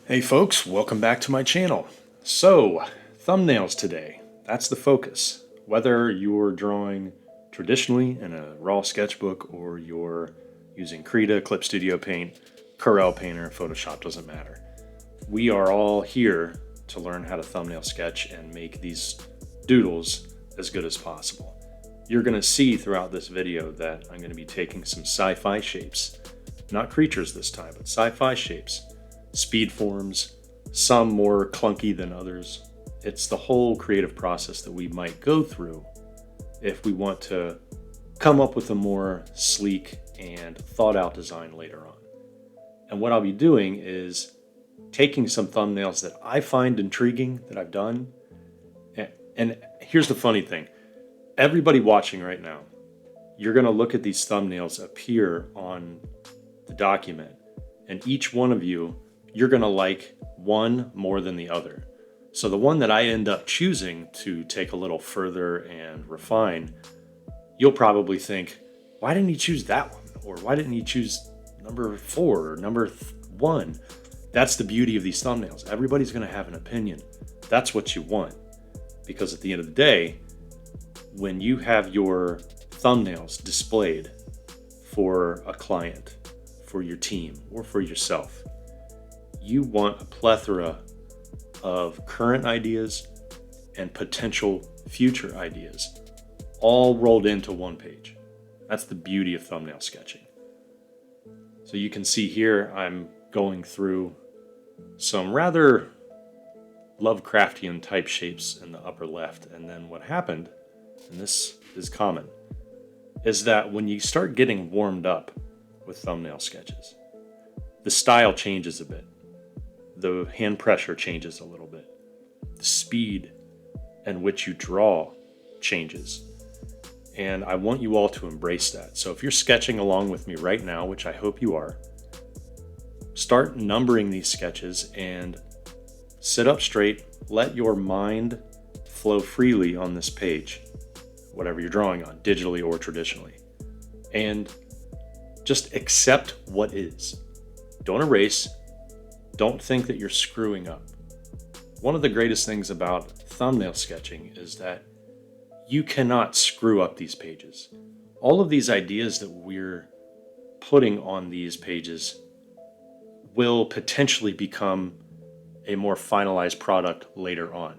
Hey folks, welcome back to my channel. So, thumbnails today. That's the focus. Whether you're drawing traditionally in a raw sketchbook or you're using Krita, Clip Studio Paint, Corel Painter, Photoshop, doesn't matter. We are all here to learn how to thumbnail sketch and make these doodles as good as possible. You're going to see throughout this video that I'm going to be taking some sci-fi shapes, not creatures this time, but sci-fi shapes, speed forms, some more clunky than others. It's the whole creative process that we might go through if we want to come up with a more sleek and thought out design later on. And what I'll be doing is taking some thumbnails that I find intriguing that I've done. And here's the funny thing. Everybody watching right now, you're going to look at these thumbnails appear on the document, and each one of you, you're going to like one more than the other. So the one that I end up choosing to take a little further and refine, you'll probably think, why didn't he choose that one? Or why didn't he choose number 4 or number 1? That's the beauty of these thumbnails. Everybody's going to have an opinion. That's what you want. Because at the end of the day, when you have your thumbnails displayed for a client, for your team, or for yourself, you want a plethora of current ideas and potential future ideas all rolled into one page. That's the beauty of thumbnail sketching. So you can see here I'm going through some rather Lovecraftian type shapes in the upper left, and then what happened, and this is common, is that when you start getting warmed up with thumbnail sketches, the style changes a bit. The hand pressure changes a little bit. The speed in which you draw changes. And I want you all to embrace that. So if you're sketching along with me right now, which I hope you are, start numbering these sketches and sit up straight. Let your mind flow freely on this page, whatever you're drawing on, digitally or traditionally. And just accept what is. Don't erase. Don't think that you're screwing up. One of the greatest things about thumbnail sketching is that you cannot screw up these pages. All of these ideas that we're putting on these pages will potentially become a more finalized product later on.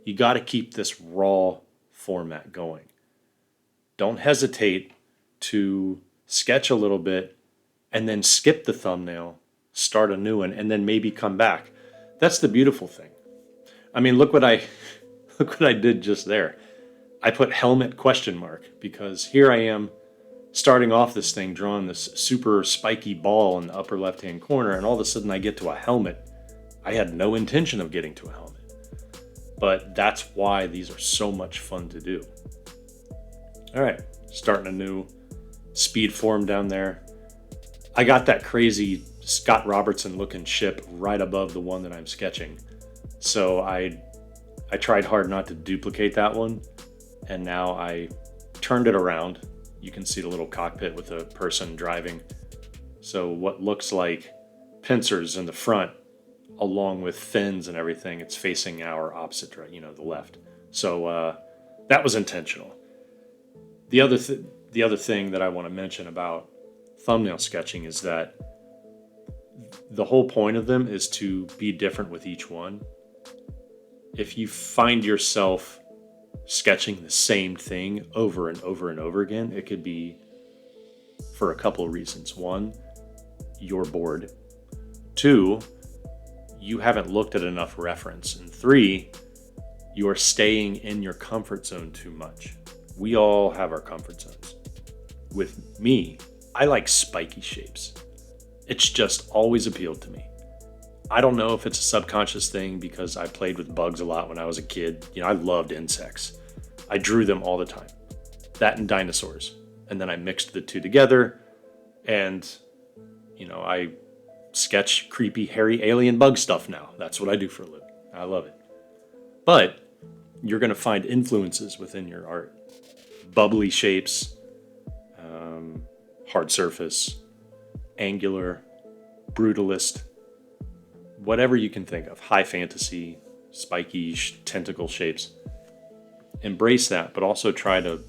You got to keep this raw format going. Don't hesitate to sketch a little bit and then skip the thumbnail, start a new one, and then maybe come back. That's the beautiful thing. I mean, look what I did just there. I put helmet ? Because here I am starting off this thing, drawing this super spiky ball in the upper left-hand corner, and all of a sudden I get to a helmet. I had no intention of getting to a helmet. But that's why these are so much fun to do. All right, starting a new speed form down there. I got that crazy Scott Robertson looking ship right above the one that I'm sketching. So I tried hard not to duplicate that one, and now I turned it around. You can see the little cockpit with a person driving. So what looks like pincers in the front, along with fins and everything, it's facing our opposite, the left. So that was intentional. The other thing that I want to mention about thumbnail sketching is that the whole point of them is to be different with each one. If you find yourself sketching the same thing over and over and over again, it could be for a couple of reasons. 1, you're bored. 2, you haven't looked at enough reference. And 3, you're staying in your comfort zone too much. We all have our comfort zones. With me, I like spiky shapes. It's just always appealed to me. I don't know if it's a subconscious thing because I played with bugs a lot when I was a kid. I loved insects. I drew them all the time. That and dinosaurs. And then I mixed the two together and, I sketch creepy, hairy alien bug stuff now. That's what I do for a living. I love it. But you're going to find influences within your art. Bubbly shapes, hard surface, angular, brutalist, whatever you can think of, high fantasy, spiky tentacle shapes. Embrace that, but also try to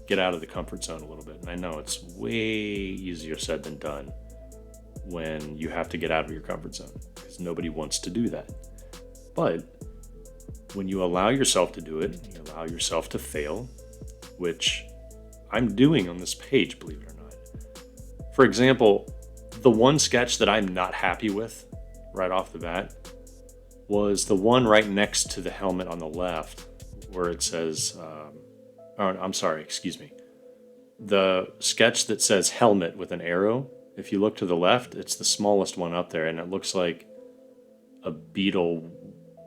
get out of the comfort zone a little bit. And I know it's way easier said than done when you have to get out of your comfort zone, because nobody wants to do that. But when you allow yourself to do it, you allow yourself to fail, which I'm doing on this page, believe it or not. For example, the one sketch that I'm not happy with right off the bat was the one right next to the helmet on the left, where it says, the sketch that says helmet with an arrow. If you look to the left, it's the smallest one up there, and it looks like a beetle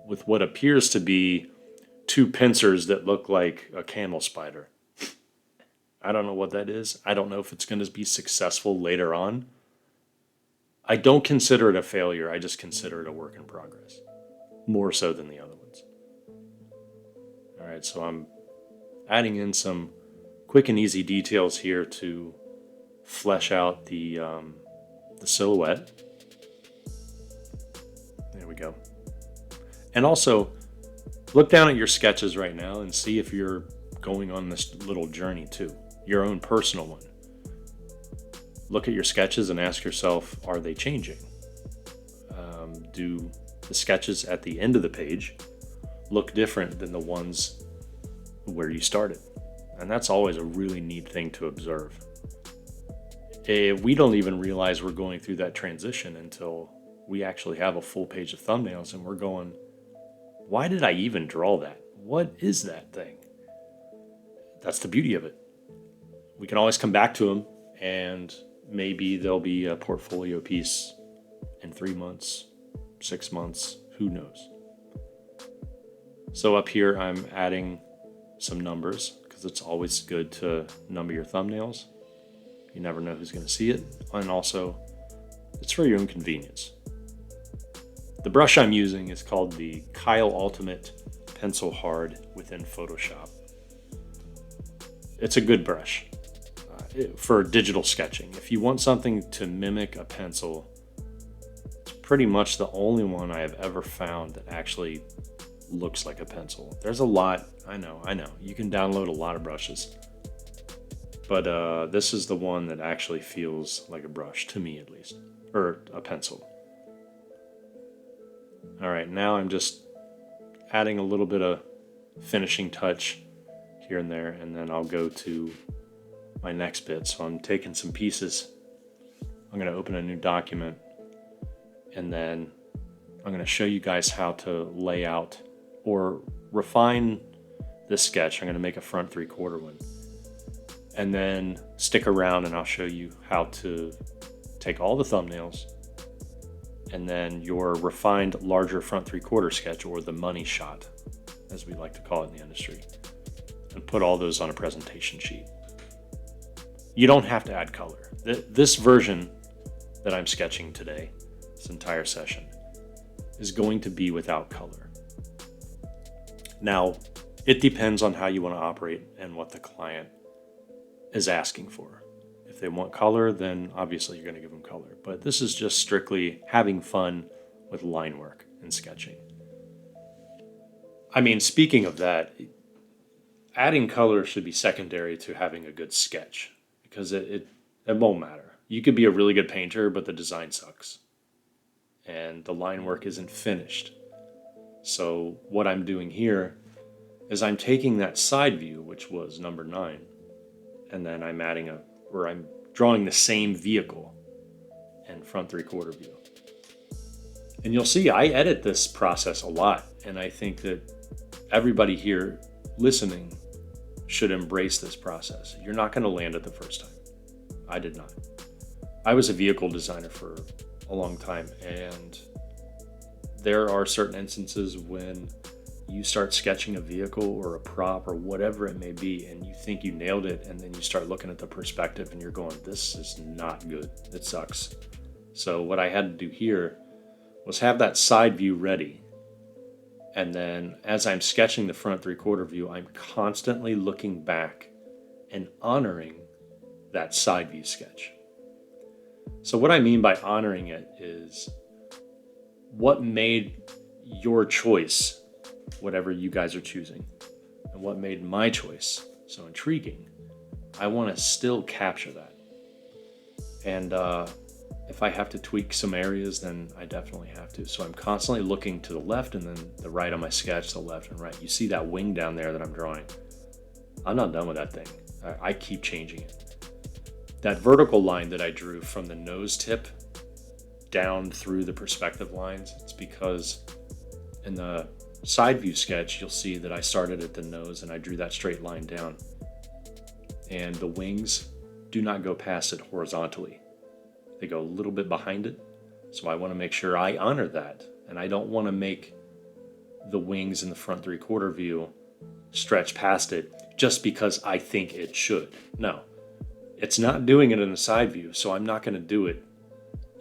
with what appears to be two pincers that look like a camel spider. I don't know what that is. I don't know if it's going to be successful later on. I don't consider it a failure. I just consider it a work in progress, more so than the other ones. All right, so I'm adding in some quick and easy details here to flesh out the silhouette. There we go. And also, look down at your sketches right now and see if you're going on this little journey too, your own personal one. Look at your sketches and ask yourself, are they changing? Do the sketches at the end of the page look different than the ones where you started? And that's always a really neat thing to observe. We don't even realize we're going through that transition until we actually have a full page of thumbnails and we're going, why did I even draw that? What is that thing? That's the beauty of it. We can always come back to them, and maybe there'll be a portfolio piece in 3 months, 6 months, who knows? So up here, I'm adding some numbers because it's always good to number your thumbnails. You never know who's going to see it. And also, it's for your own convenience. The brush I'm using is called the Kyle Ultimate Pencil Hard within Photoshop. It's a good brush for digital sketching. If you want something to mimic a pencil, it's pretty much the only one I have ever found that actually looks like a pencil. There's a lot, I know. You can download a lot of brushes. But this is the one that actually feels like a brush, to me at least, or a pencil. All right, now I'm just adding a little bit of finishing touch here and there, and then I'll go to my next bit. So I'm taking some pieces. I'm going to open a new document, and then I'm going to show you guys how to lay out or refine this sketch. I'm going to make a front 3/4 one. And then stick around and I'll show you how to take all the thumbnails and then your refined larger front 3/4 sketch, or the money shot, as we like to call it in the industry, and put all those on a presentation sheet. You don't have to add color. This version that I'm sketching today, this entire session, is going to be without color. Now, it depends on how you want to operate and what the client is asking for. If they want color, then obviously you're going to give them color. But this is just strictly having fun with line work and sketching. I mean, speaking of that, adding color should be secondary to having a good sketch, because it won't matter. You could be a really good painter, but the design sucks and the line work isn't finished. So what I'm doing here is I'm taking that side view, which was number 9, and then I'm I'm drawing the same vehicle in front 3/4 view. And you'll see I edit this process a lot, and I think that everybody here listening should embrace this process. You're not going to land it the first time. I did not. I was a vehicle designer for a long time, and there are certain instances when you start sketching a vehicle or a prop or whatever it may be, and you think you nailed it, and then you start looking at the perspective and you're going, this is not good. It sucks. So what I had to do here was have that side view ready. And then as I'm sketching the front 3/4 view, I'm constantly looking back and honoring that side view sketch. So what I mean by honoring it is what made your choice, whatever you guys are choosing, and what made my choice so intriguing. I want to still capture that. And if I have to tweak some areas, then I definitely have to. So I'm constantly looking to the left and then the right on my sketch, the left and right. You see that wing down there that I'm drawing. I'm not done with that thing. I keep changing it. That vertical line that I drew from the nose tip down through the perspective lines, it's because in the side view sketch, you'll see that I started at the nose and I drew that straight line down. And the wings do not go past it horizontally. They go a little bit behind it. So I want to make sure I honor that. And I don't want to make the wings in the front 3/4 view stretch past it just because I think it should. No, it's not doing it in the side view. So I'm not going to do it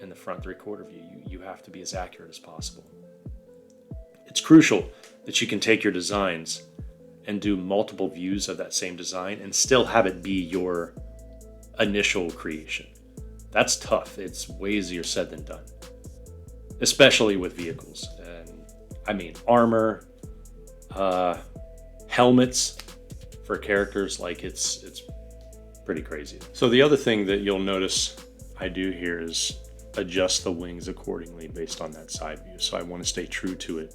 in the front 3/4 view. You have to be as accurate as possible. It's crucial that you can take your designs and do multiple views of that same design and still have it be your initial creation. That's tough. It's way easier said than done, especially with vehicles. And I mean, armor, helmets for characters, like it's pretty crazy. So the other thing that you'll notice I do here is adjust the wings accordingly based on that side view. So I want to stay true to it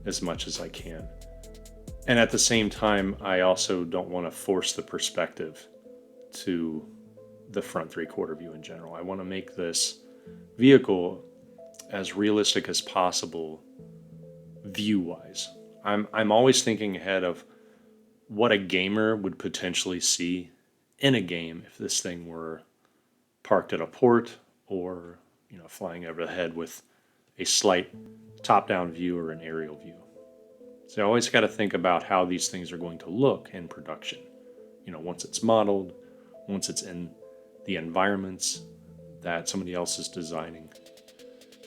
as much as I can. And at the same time, I also don't want to force the perspective to the front 3/4 view in general. I want to make this vehicle as realistic as possible view-wise. I'm always thinking ahead of what a gamer would potentially see in a game if this thing were parked at a port or, flying overhead with a slight top-down view or an aerial view. So I always got to think about how these things are going to look in production. Once it's modeled, once it's in the environments that somebody else is designing,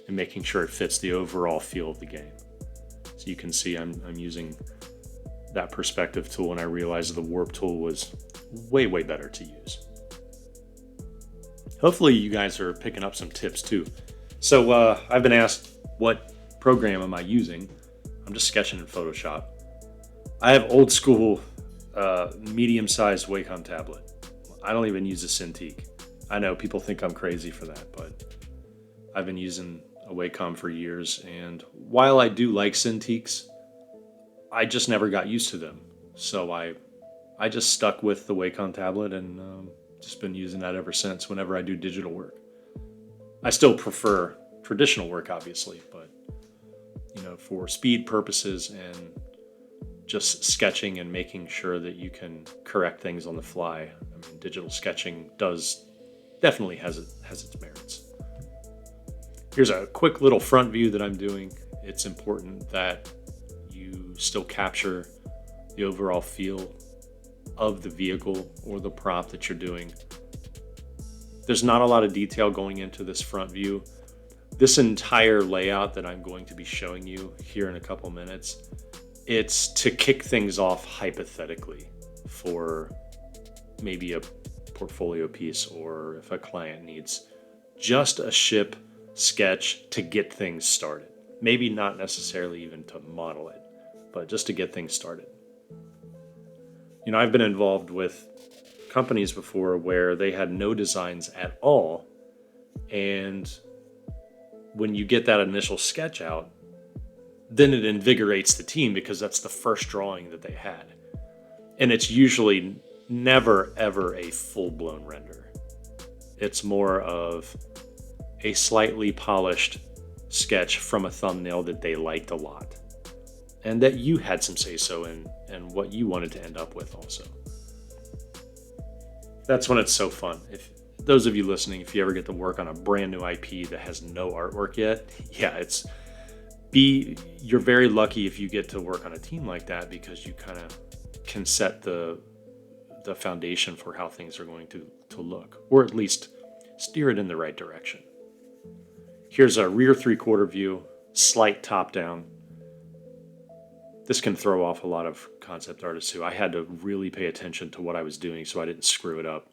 and making sure it fits the overall feel of the game. So you can see I'm using that perspective tool, and I realized the warp tool was way better to use. Hopefully you guys are picking up some tips too. So I've been asked, what program am I using? I'm just sketching in Photoshop. I have old school medium-sized Wacom tablet. I don't even use a Cintiq. I know people think I'm crazy for that, but I've been using a Wacom for years, and while I do like Cintiqs, I just never got used to them. So I just stuck with the Wacom tablet and just been using that ever since whenever I do digital work. I still prefer traditional work, obviously, but for speed purposes and just sketching and making sure that you can correct things on the fly. I mean, digital sketching definitely has its merits. Here's a quick little front view that I'm doing. It's important that you still capture the overall feel of the vehicle or the prop that you're doing. There's not a lot of detail going into this front view. This entire layout that I'm going to be showing you here in a couple minutes, it's to kick things off hypothetically for maybe a portfolio piece, or if a client needs just a ship sketch to get things started. Maybe not necessarily even to model it, but just to get things started. I've been involved with companies before where they had no designs at all, and when you get that initial sketch out, then it invigorates the team because that's the first drawing that they had. And it's usually never, ever a full-blown render. It's more of a slightly polished sketch from a thumbnail that they liked a lot, and that you had some say-so in and what you wanted to end up with also. That's when it's so fun. If those of you listening, if you ever get to work on a brand new IP that has no artwork yet, you're very lucky if you get to work on a team like that, because you kind of can set the foundation for how things are going to look, or at least steer it in the right direction. Here's a rear 3/4 view, slight top down. This can throw off a lot of concept artists too. I had to really pay attention to what I was doing so I didn't screw it up.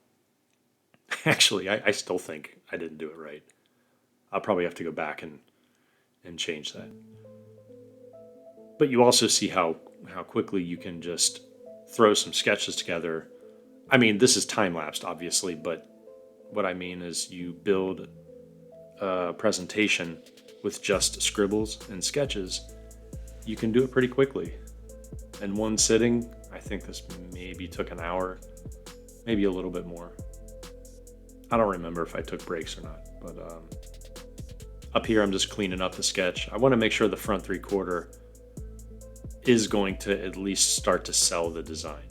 Actually, I still think I didn't do it right. I'll probably have to go back and and change that. But you also see how quickly you can just throw some sketches together. I mean, this is time-lapsed, obviously, but what I mean is you build a presentation with just scribbles and sketches. You can do it pretty quickly. In one sitting, I think this maybe took an hour, maybe a little bit more. I don't remember if I took breaks or not, but up here I'm just cleaning up the sketch. I want to make sure the front 3/4 is going to at least start to sell the design.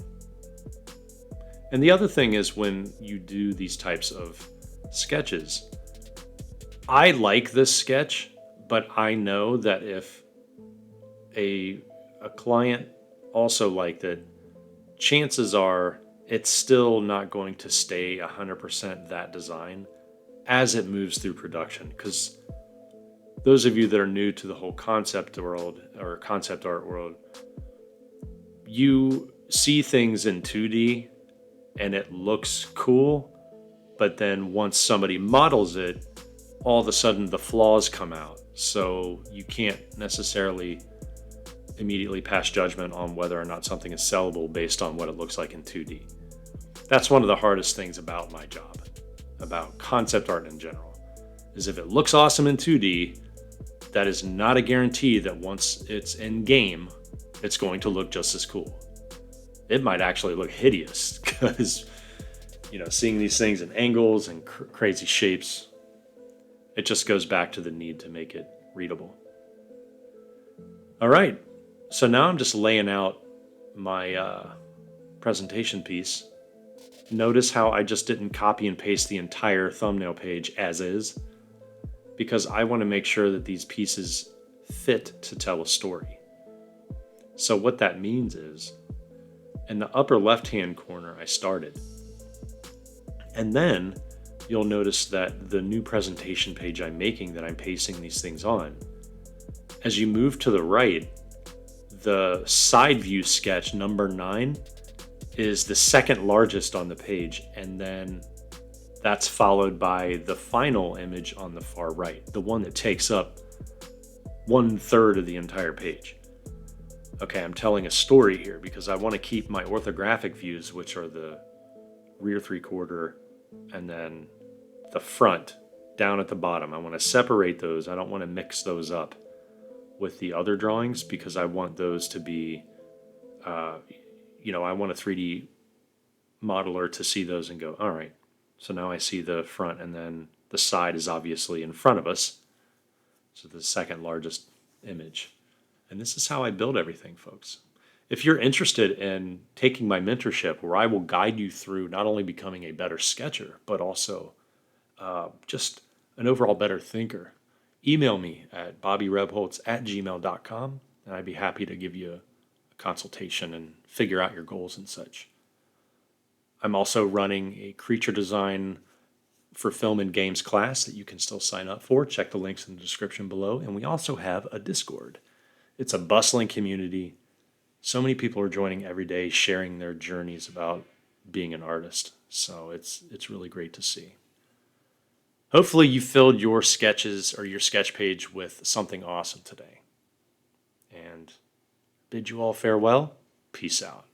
And the other thing is, when you do these types of sketches, I like this sketch, but I know that if a client also liked it, chances are it's still not going to stay 100% that design as it moves through production. Because those of you that are new to the whole concept world or concept art world, you see things in 2D and it looks cool, but then once somebody models it, all of a sudden the flaws come out. So you can't necessarily immediately pass judgment on whether or not something is sellable based on what it looks like in 2D. That's one of the hardest things about my job, about concept art in general, is if it looks awesome in 2D, that is not a guarantee that once it's in game, it's going to look just as cool. It might actually look hideous because, seeing these things in angles and crazy shapes, it just goes back to the need to make it readable. All right, so now I'm just laying out my presentation piece. Notice how I just didn't copy and paste the entire thumbnail page as is, because I want to make sure that these pieces fit to tell a story. So what that means is, in the upper left-hand corner, I started. And then you'll notice that the new presentation page I'm making, that I'm pasting these things on, as you move to the right, the side view sketch number 9 is the second largest on the page, and then that's followed by the final image on the far right, the one that takes up 1/3 of the entire page. Okay, I'm telling a story here because I want to keep my orthographic views, which are the rear 3/4 and then the front down at the bottom. I want to separate those. I don't want to mix those up with the other drawings because I want those to be, I want a 3D modeler to see those and go, all right, so now I see the front, and then the side is obviously in front of us. So the second largest image. And this is how I build everything, folks. If you're interested in taking my mentorship, where I will guide you through not only becoming a better sketcher, but also just an overall better thinker, email me at bobbyrebholz@gmail.com, and I'd be happy to give you a consultation and figure out your goals and such. I'm also running a creature design for film and games class that you can still sign up for. Check the links in the description below. And we also have a Discord. It's a bustling community. So many people are joining every day, sharing their journeys about being an artist. So it's really great to see. Hopefully you filled your sketches or your sketch page with something awesome today. And bid you all farewell. Peace out.